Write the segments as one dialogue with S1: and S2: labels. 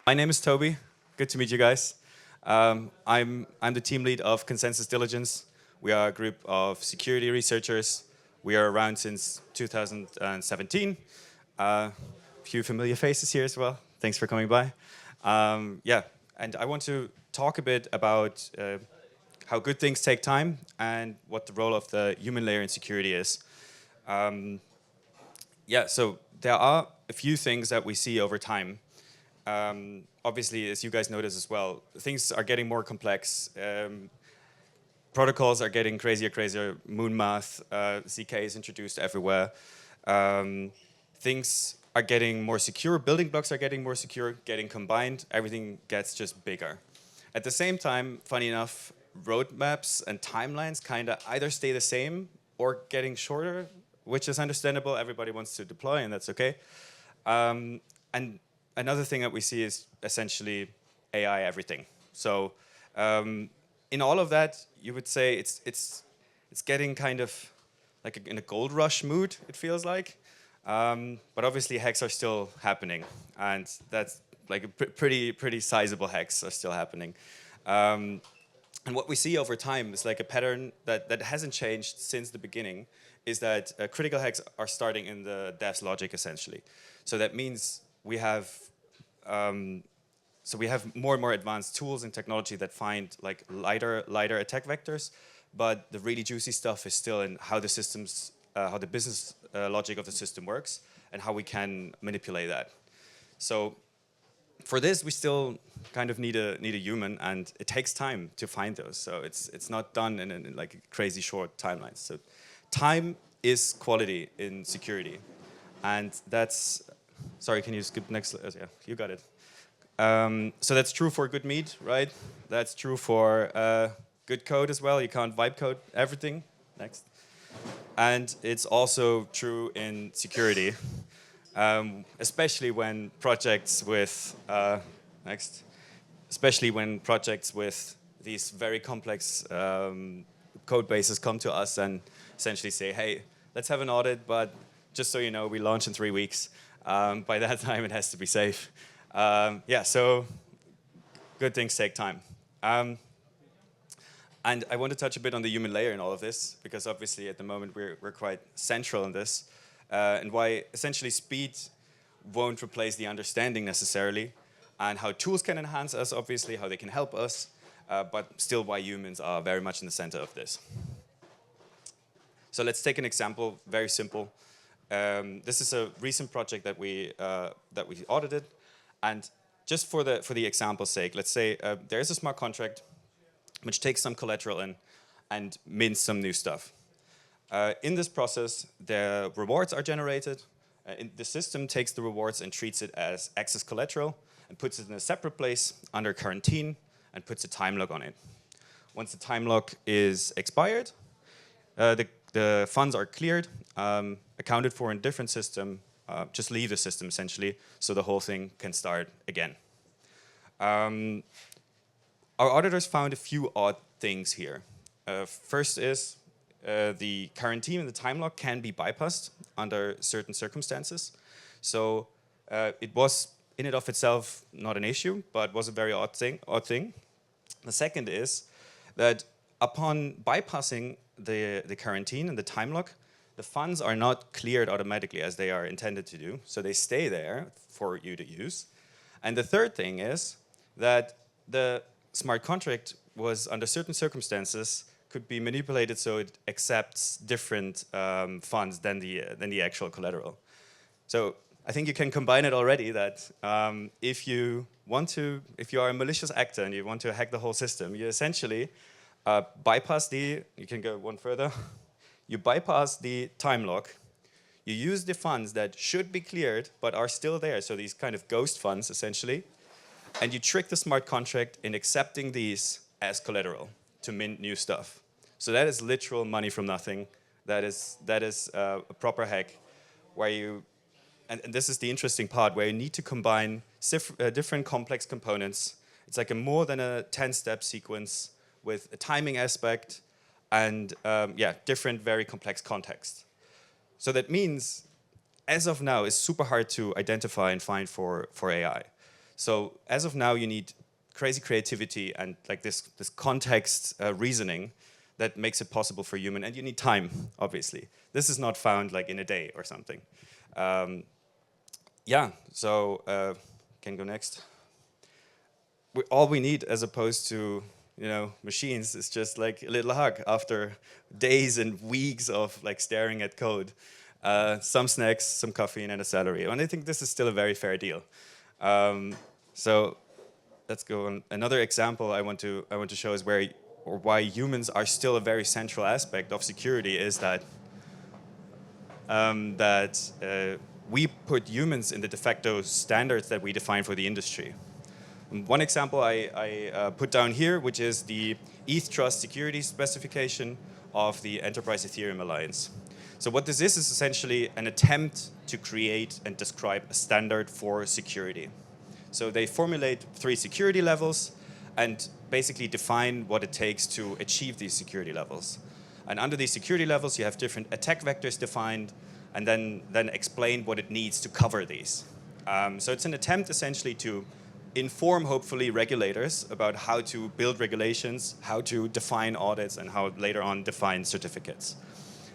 S1: My name is Toby. Good to meet you guys. I'm the team lead of Consensys Diligence. We are a group of security researchers. We are around since 2017. A few familiar faces here as well. Thanks for coming by. Yeah, and I want to talk a bit about how good things take time and what the role of the human layer in security is. Yeah, so there are a few things that we see over time. Obviously, as you guys notice as well, things are getting more complex. Protocols are getting crazier. Moon math, ZK is introduced everywhere. Things are getting more secure. Building blocks are getting more secure, getting combined. Everything gets just bigger. At the same time, funny enough, roadmaps and timelines kind of either stay the same or getting shorter, which is understandable. Everybody wants to deploy, and that's okay. And another thing that we see is essentially AI everything. So in all of that, you would say it's getting kind of like in a gold rush mood, it feels like. But obviously hacks are still happening, and that's like a pretty sizable hacks are still happening. And what we see over time is like a pattern that hasn't changed since the beginning, is that critical hacks are starting in the dev's logic essentially. So that means we have more and more advanced tools and technology that find like lighter attack vectors, but the really juicy stuff is still in how the systems, how the business logic of the system works, and how we can manipulate that. So for this, we still kind of need a human, and it takes time to find those. So it's not done in like crazy short timelines. So time is quality in security, and that's. Sorry, can you skip next? Yeah, you got it. So that's true for good meat, right? That's true for good code as well. You can't vibe code everything. Next. And it's also true in security, especially when projects with especially when projects with these very complex code bases come to us and essentially say, hey, let's have an audit, but just so you know, we launch in 3 weeks. By that time, it has to be safe. Yeah, so good things take time. And I want to touch a bit on the human layer in all of this, because obviously at the moment we're quite central in this, and why essentially speed won't replace the understanding necessarily, and how tools can enhance us, obviously, how they can help us, but still why humans are very much in the center of this. So let's take an example, very simple. This is a recent project that we audited, and just for the example's sake, let's say there is a smart contract which takes some collateral in and mints some new stuff. In this process, the rewards are generated. The system takes the rewards and treats it as excess collateral and puts it in a separate place under quarantine and puts a time lock on it. Once the time lock is expired, the funds are cleared, accounted for in a different system, just leave the system essentially, so the whole thing can start again. Our auditors found a few odd things here. First is the quarantine and the time lock can be bypassed under certain circumstances. So it was in and of itself not an issue, but was a very odd thing. The second is that upon bypassing the quarantine and the time lock, the funds are not cleared automatically as they are intended to do. So they stay there for you to use. And the third thing is that the smart contract was, under certain circumstances, could be manipulated so it accepts different funds than the actual collateral. So I think you can combine it already that if you are a malicious actor and you want to hack the whole system, you essentially bypass you can go one further, you bypass the time lock, you use the funds that should be cleared but are still there, so these kind of ghost funds essentially, and you trick the smart contract in accepting these as collateral to mint new stuff. So that is literal money from nothing. That is a proper hack where you, and this is the interesting part, where you need to combine different complex components. It's like more than a 10-step sequence with a timing aspect and yeah, different very complex context. So that means, as of now, it's super hard to identify and find for AI. So as of now, you need crazy creativity and like this context reasoning that makes it possible for human, and you need time, obviously. This is not found like in a day or something. Yeah, so can go next. All we need, as opposed to machines, is just like a little hug after days and weeks of like staring at code. Some snacks, some coffee, and a salary. And I think this is still a very fair deal. So let's go on. Another example I want to show is why humans are still a very central aspect of security is that we put humans in the de facto standards that we define for the industry. One example I put down here, which is the ETH Trust security specification of the Enterprise Ethereum Alliance. So what this is essentially an attempt to create and describe a standard for security. So they formulate 3 security levels and basically define what it takes to achieve these security levels. And under these security levels, you have different attack vectors defined, and then explain what it needs to cover these. So it's an attempt essentially to inform, hopefully, regulators about how to build regulations, how to define audits, and how later on define certificates.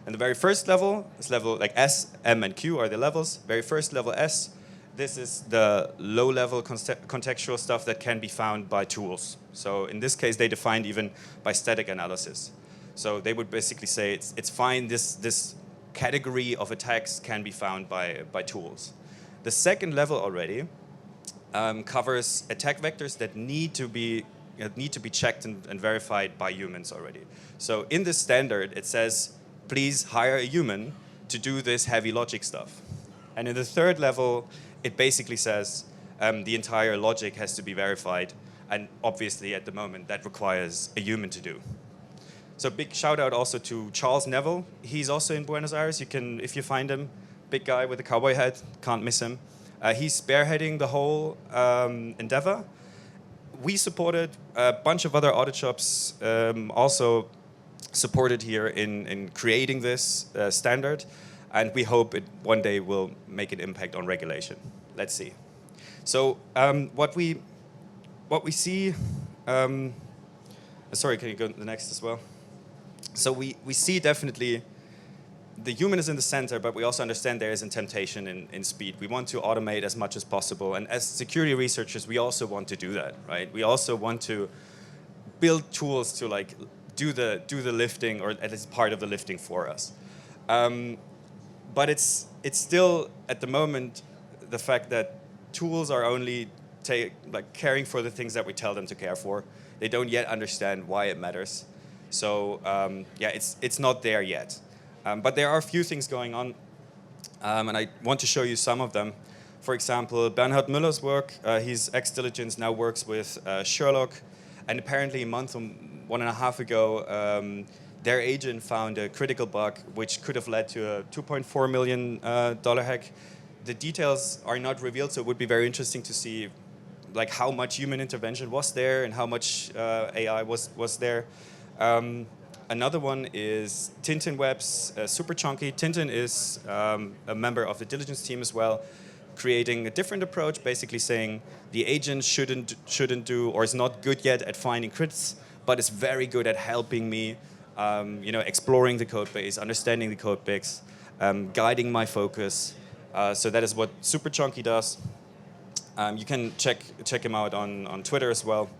S1: And the very first level is level like S, M, and Q are the levels. Very first level S, this is the low-level contextual stuff that can be found by tools. So in this case, they defined even by static analysis. So they would basically say it's fine, this category of attacks can be found by tools. The second level already covers attack vectors that need to be checked and verified by humans already. So in this standard, it says, please hire a human to do this heavy logic stuff. And in the third level, it basically says the entire logic has to be verified. And obviously, at the moment, that requires a human to do. So big shout out also to Charles Neville. He's also in Buenos Aires. You can, if you find him, big guy with a cowboy hat, can't miss him. He's spearheading the whole endeavor. We supported a bunch of other audit shops also supported here in creating this standard, and we hope it one day will make an impact on regulation. Let's see. So what we see, sorry, can you go to the next as well? So we see definitely the human is in the center, but we also understand there is a temptation in speed. We want to automate as much as possible, and as security researchers, we also want to do that, right? We also want to build tools to like do the lifting, or at least part of the lifting for us. But it's still at the moment the fact that tools are only caring for the things that we tell them to care for. They don't yet understand why it matters. So yeah, it's not there yet. But there are a few things going on, and I want to show you some of them. For example, Bernhard Müller's work, he's ex-Diligence, now works with Sherlock, and apparently a month or 1.5 ago, their agent found a critical bug which could have led to a $2.4 million hack. The details are not revealed, so it would be very interesting to see like how much human intervention was there and how much AI was there. Another one is Tintin Web's Super Chunky. Tintin is a member of the Diligence team as well, creating a different approach, basically saying the agent shouldn't do or is not good yet at finding crits, but is very good at helping me, exploring the code base, understanding the code base, guiding my focus. So that is what Super Chunky does. You can check him out on Twitter as well.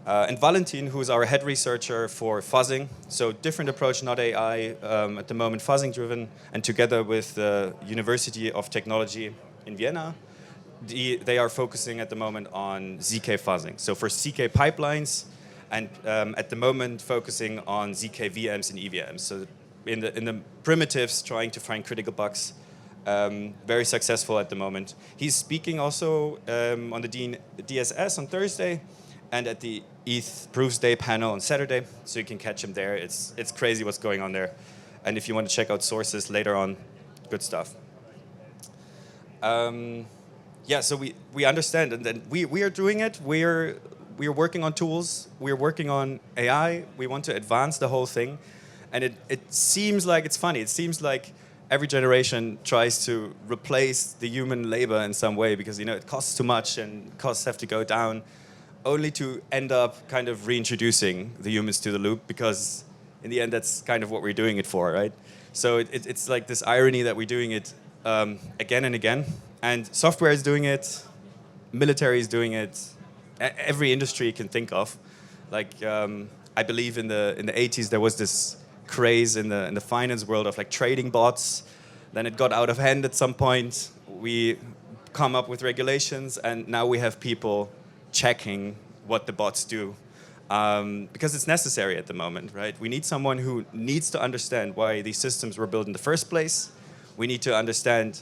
S1: And Valentin, who is our head researcher for fuzzing, so different approach, not AI, at the moment fuzzing driven, and together with the University of Technology in Vienna, they are focusing at the moment on ZK fuzzing. So for ZK pipelines, and at the moment focusing on ZK VMs and EVMs. So in the primitives, trying to find critical bugs, very successful at the moment. He's speaking also on the DSS on Thursday, and at the ETH Proofs Day panel on Saturday, so you can catch him there. It's crazy what's going on there. And if you want to check out sources later on, good stuff. Yeah, so we understand, and then we are doing it. We're working on tools. We're working on AI. We want to advance the whole thing. And it seems like it's funny. It seems like every generation tries to replace the human labor in some way because it costs too much and costs have to go down, only to end up kind of reintroducing the humans to the loop, because in the end that's kind of what we're doing it for, right? So it's like this irony that we're doing it again and again, and software is doing it, military is doing it, every industry you can think of. Like I believe in the 80s there was this craze in the finance world of like trading bots. Then it got out of hand at some point. We come up with regulations, and now we have people checking what the bots do, because it's necessary at the moment, right? We need someone who needs to understand why these systems were built in the first place. We need to understand,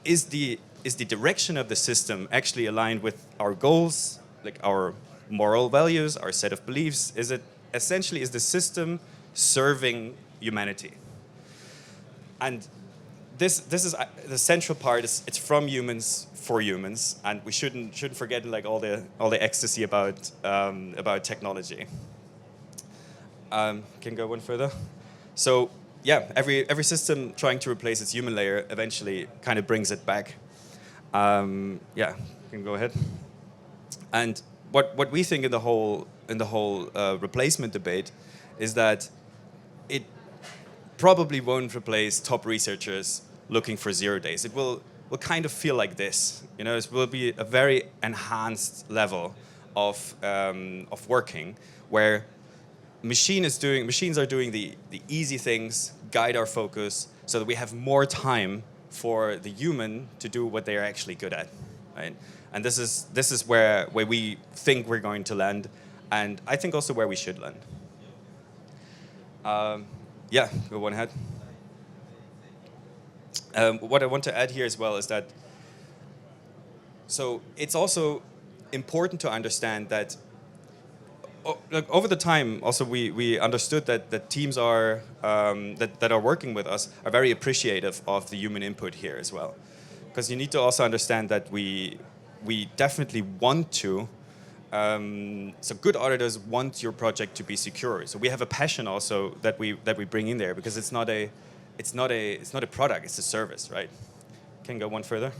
S1: is the direction of the system actually aligned with our goals, like our moral values, our set of beliefs? Is the system serving humanity? And this is the central part. It's from humans for humans, and we shouldn't forget like all the ecstasy about technology. Can go one further. So yeah, every system trying to replace its human layer eventually kind of brings it back. Yeah, can go ahead. And what we think in the whole replacement debate is that it probably won't replace top researchers looking for 0 days. It will kind of feel like this. It will be a very enhanced level of working, where machines are doing the easy things, guide our focus, so that we have more time for the human to do what they are actually good at, right? And this is where we think we're going to land, and I think also where we should land. Yeah, go one ahead. What I want to add here as well is that, so it's also important to understand that over the time, also we understood that teams are that are working with us are very appreciative of the human input here as well, because you need to also understand that we definitely want to. So good auditors want your project to be secure. So we have a passion also that we bring in there, because it's not a product, it's a service, right? Can go one further.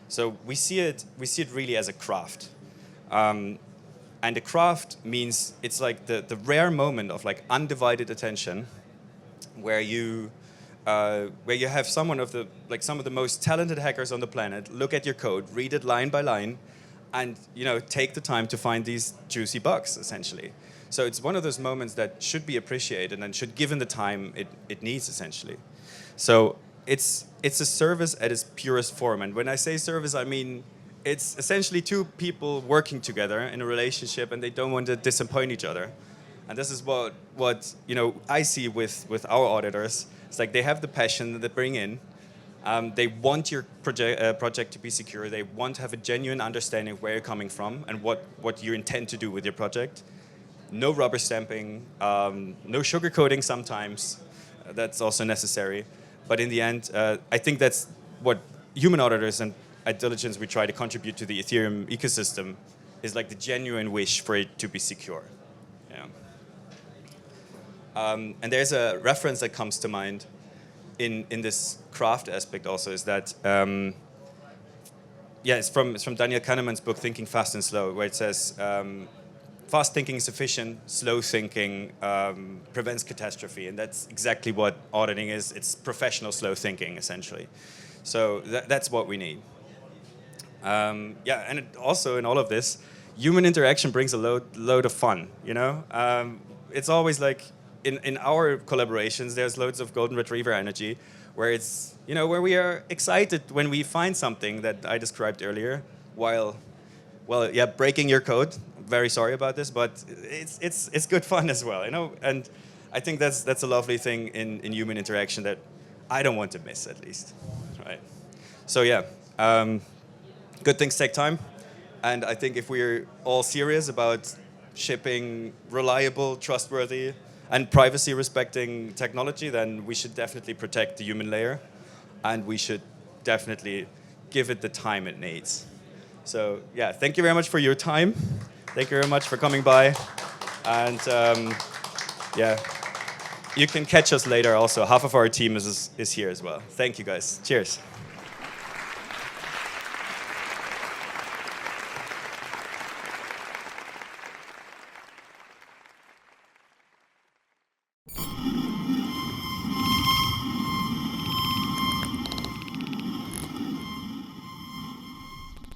S1: So we see it really as a craft. And the craft means it's like the rare moment of like undivided attention, where you have some of the most talented hackers on the planet look at your code, read it line by line, and take the time to find these juicy bugs, essentially. So it's one of those moments that should be appreciated and should given the time it needs, essentially. So it's a service at its purest form. And when I say service, I mean it's essentially two people working together in a relationship, and they don't want to disappoint each other. And this is what I see with our auditors. It's like they have the passion that they bring in. They want your project to be secure. They want to have a genuine understanding of where you're coming from and what you intend to do with your project. No rubber stamping, no sugarcoating sometimes. That's also necessary. But in the end, I think that's what human auditors and at Diligence we try to contribute to the Ethereum ecosystem, is like the genuine wish for it to be secure. Yeah. And there's a reference that comes to mind in this craft aspect also, is that it's from Daniel Kahneman's book Thinking Fast and Slow, where it says fast thinking is efficient, slow thinking prevents catastrophe, and that's exactly what auditing is. It's professional slow thinking, essentially. So that's what we need. And also in all of this, human interaction brings a load of fun. It's always like in our collaborations, there's loads of golden retriever energy, where it's where we are excited when we find something that I described earlier, while breaking your code. Very sorry about this, but it's good fun as well, And I think that's a lovely thing in human interaction that I don't want to miss, at least, right? So yeah, good things take time, and I think if we're all serious about shipping reliable, trustworthy, and privacy-respecting technology, then we should definitely protect the human layer, and we should definitely give it the time it needs. So yeah, thank you very much for your time. Thank you very much for coming by, and you can catch us later also. Half of our team is here as well. Thank you, guys. Cheers.